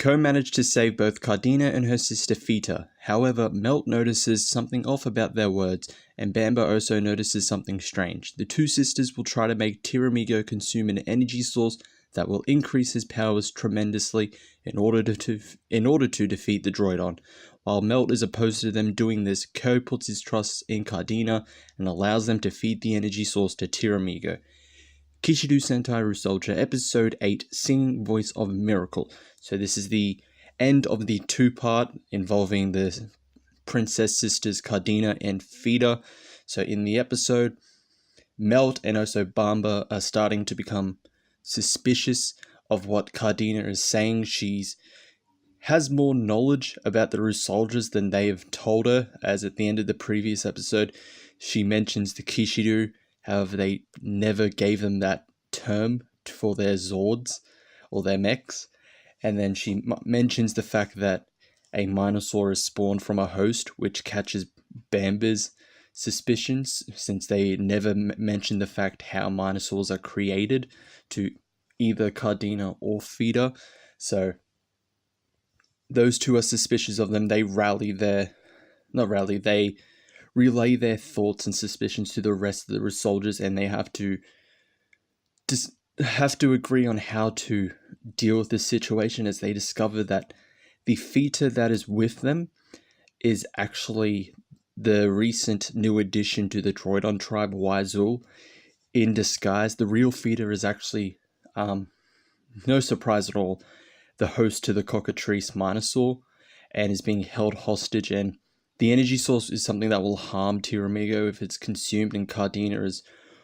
Ko managed to save both Cardina and her sister Fita. However, Melt notices something off about their words, and Bamba also notices something strange. The two sisters will try to make Tyramigo consume an energy source that will increase his powers tremendously in order to defeat the Droidon. While Melt is opposed to them doing this, Ko puts his trust in Cardina and allows them to feed the energy source to Tyramigo. Kishiryu Sentai RyuSoulger Episode 8, Singing Voice of Miracle. So this is the end of the two-part involving the princess sisters Cardina and Fita. So in the episode, Melt and also Bamba are starting to become suspicious of what Cardina is saying. She has more knowledge about the RyuSoulgers than they have told her, as at the end of the previous episode, she mentions the Kishiryu. However, they never gave them that term for their Zords or their mechs. And then she mentions the fact that a Minusaur is spawned from a host, which catches Bamba's suspicions, since they never mentioned the fact how Minusaurs are created to either Cardina or Fita. So those two are suspicious of them. They relay their thoughts and suspicions to the rest of the RyuSoulgers, and they have to agree on how to deal with this situation, as they discover that the Fita that is with them is actually the recent new addition to the Droidon tribe, Ryu-view, in disguise. The real Fita is actually, no surprise at all, the host to the Cockatrice Minusaur, and is being held hostage, and the energy source is something that will harm Tyramigo if it's consumed, and Cardina is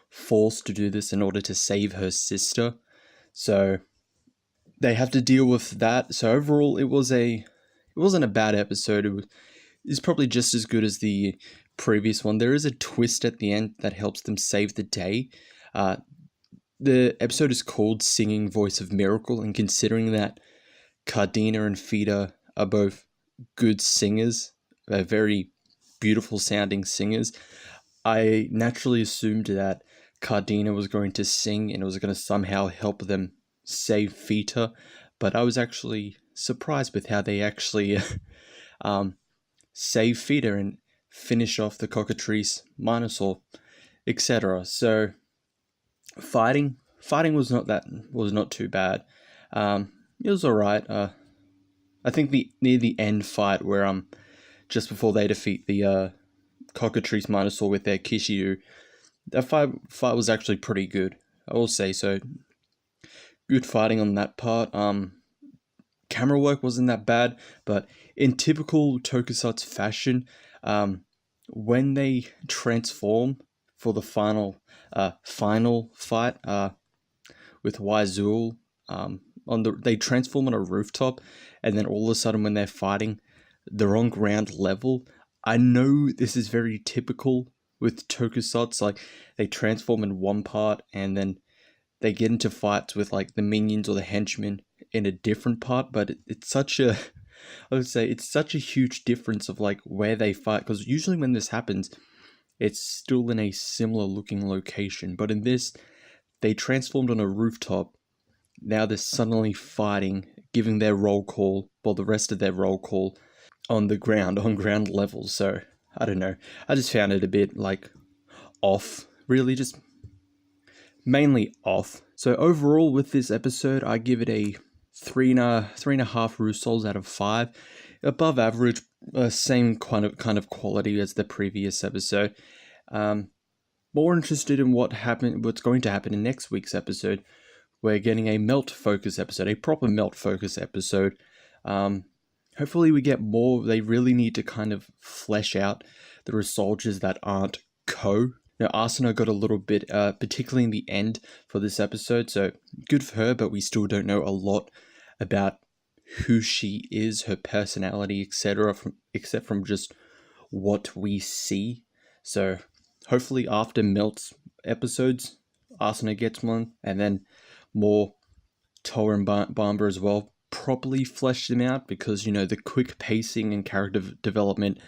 forced to do this in order to save her sister. So they have to deal with that. So overall, it wasn't a bad episode. It was probably just as good as the previous one. There is a twist at the end that helps them save the day. The episode is called Singing Voice of Miracle, and considering that Cardina and Fita are both good singers, very beautiful sounding singers, I naturally assumed that Cardina was going to sing and it was going to somehow help them save Fita, but I was actually surprised with how they actually save Fita and finish off the Cockatrice Minusaur, etc. So fighting was not too bad. It was alright. I think near the end fight where just before they defeat the Cockatrice Minusaur with their Kishiryu, that fight was actually pretty good, I will say so. Good fighting on that part. Camera work wasn't that bad, but in typical tokusatsu fashion, when they transform for the final fight with Ryu-view, they transform on a rooftop, and then all of a sudden when they're fighting, they're on ground level. I know this is very typical with tokusatsu, like they transform in one part and then they get into fights with like the minions or the henchmen in a different part, but it's such a huge difference of like where they fight, because usually when this happens, it's still in a similar looking location, but in this, they transformed on a rooftop. Now they're suddenly fighting, giving their roll call, well, the rest of their roll call on ground level. So I don't know, I just found it a bit like off, really, just mainly off. So overall with this episode, I give it a 3.5 RyuSouls out of 5, above average, same kind of quality as the previous episode. More interested in what's going to happen in next week's episode. We're getting a Melt focus episode, a proper Melt focus episode. Hopefully we get more. They really need to kind of flesh out the RyuSoulgers that aren't Ko. Now, Asuna got a little bit, particularly in the end for this episode, so good for her, but we still don't know a lot about who she is, her personality, etc., except from just what we see. So hopefully after Melt's episodes, Asuna gets one, and then more Toa and Bamba as well, properly flesh them out, because, you know, the quick pacing and character development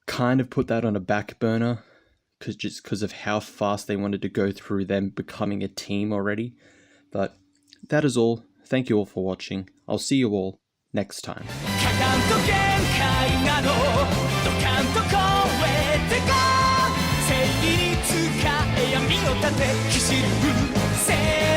kind of put that on a back burner, because of how fast they wanted to go through them becoming a team already. But that is all. Thank you all for watching. I'll see you all next time. カカンと限界なのドカンと超えてこ正義に使え闇を立てキシルセ